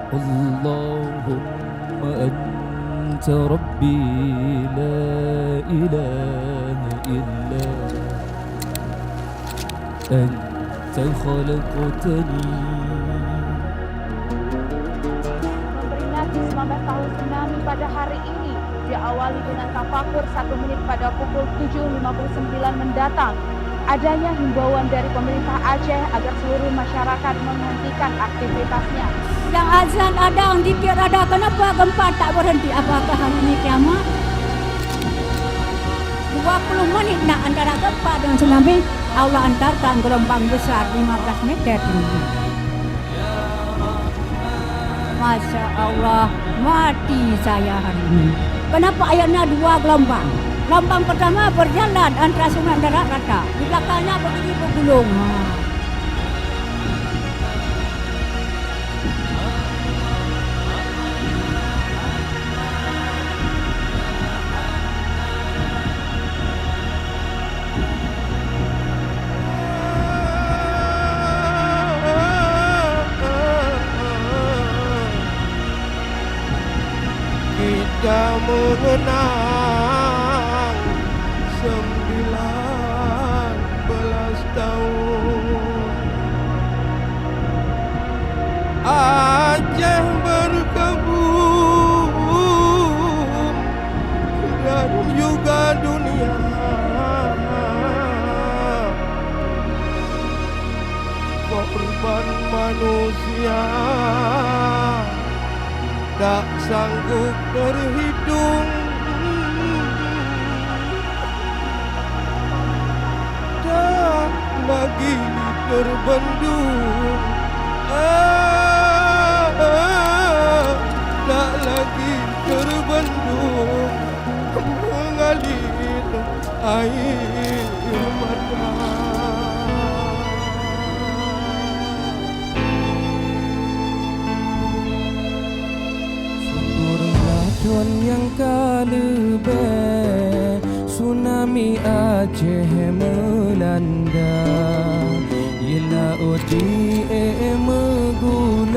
اللهم أنت ربي لا إله إلا أنت خلقتني. Memperingati 19 tahun tsunami pada hari ini diawali dengan tafakur 1 menit pada pukul 7.59 mendatang. Adanya himbauan dari pemerintah Aceh agar seluruh masyarakat menghentikan aktivitasnya. Yang azan ada, yang zikir ada, kenapa gempa tak berhenti? Apakah hari ini kiamat? 20 menit nak antara gempa dan tsunami, Allah antarkan gelombang besar 15 meter tinggi. Masya Allah, mati saya hari ini. Kenapa ayatnya 2 gelombang? Gelombang pertama berjalan antara sungai darat rata, di belakangnya begini bergulung. Kita mengenang 19 tahun Aceh berkebun dan juga dunia. Korban manusia tak sanggup terhitung, tak lagi terbendung, tak lagi terbendung, mengalir air mata. Tuan yang kalebe tsunami Aceh melanda, Yela odi megulung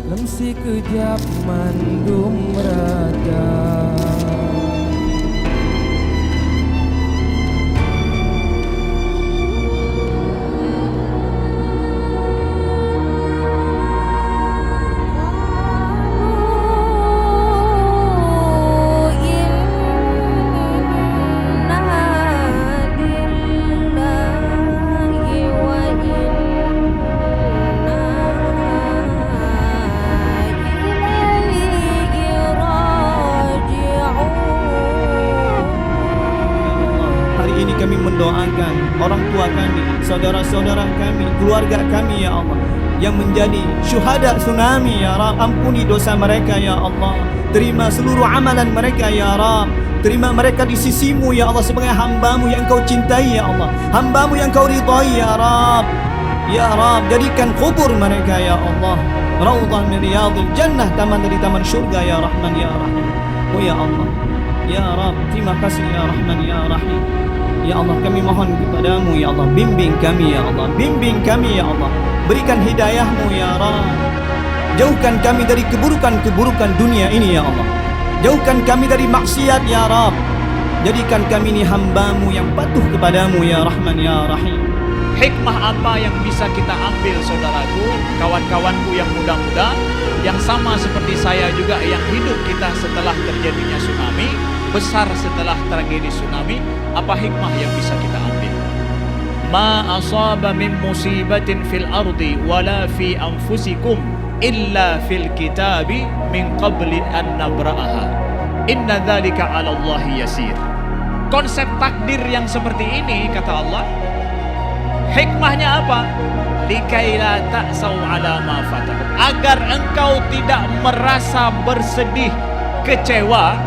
lem si kejap mandum rata. Kami mendoakan orang tua kami, saudara-saudara kami, keluarga kami ya Allah yang menjadi syuhada tsunami ya Rabb. Ampuni dosa mereka ya Allah, terima seluruh amalan mereka ya Rabb. Terima mereka di sisimu ya Allah sebagai hambamu yang kau cintai ya Allah, hambamu yang kau ridhai ya Rabb. Ya Rabb, jadikan kubur mereka ya Allah raudhah min riyadil jannah, taman dari taman syurga ya Rahman ya Rahim. Oh ya Allah ya Rabb, terima kasih ya Rahman ya Rahim. Ya Allah, kami mohon kepadamu ya Allah, bimbing kami ya Allah, bimbing kami ya Allah, berikan hidayahmu ya Rabb. Jauhkan kami dari keburukan-keburukan dunia ini ya Allah, jauhkan kami dari maksiat ya Rabb. Jadikan kami ini hambamu yang patuh kepadamu ya Rahman ya Rahim. Hikmah apa yang bisa kita ambil saudaraku, kawan-kawanku yang muda-muda, yang sama seperti saya juga, yang hidup kita setelah terjadinya tsunami, besar setelah tragedi tsunami, apa hikmah yang bisa kita ambil? Ma asaba min musibatin fil ardi wala fi anfusikum illa fil kitabi min qabli an nabra'aha inna dzalika 'ala Allahi yasir. Konsep takdir yang seperti ini, kata Allah, hikmahnya apa? Likaila ta'sau 'ala ma fatakum, agar engkau tidak merasa bersedih, kecewa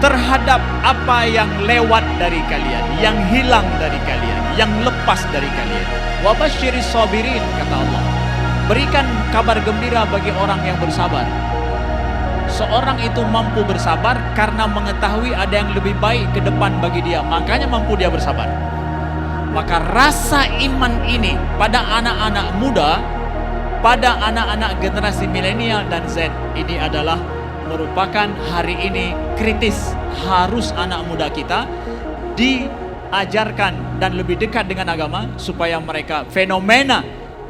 terhadap apa yang lewat dari kalian, yang hilang dari kalian, yang lepas dari kalian. Wa basyiris sabirin, kata Allah, berikan kabar gembira bagi orang yang bersabar. Seorang itu mampu bersabar karena mengetahui ada yang lebih baik ke depan bagi dia, makanya mampu dia bersabar. Maka rasa iman ini pada anak-anak muda pada anak-anak generasi milenial dan Z. Ini adalah merupakan hari ini kritis. Harus anak muda kita diajarkan dan lebih dekat dengan agama supaya mereka fenomena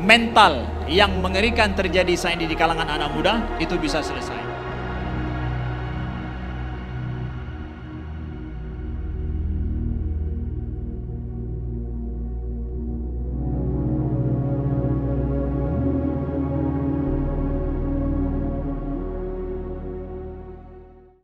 mental yang mengerikan terjadi saat ini di kalangan anak muda itu bisa selesai.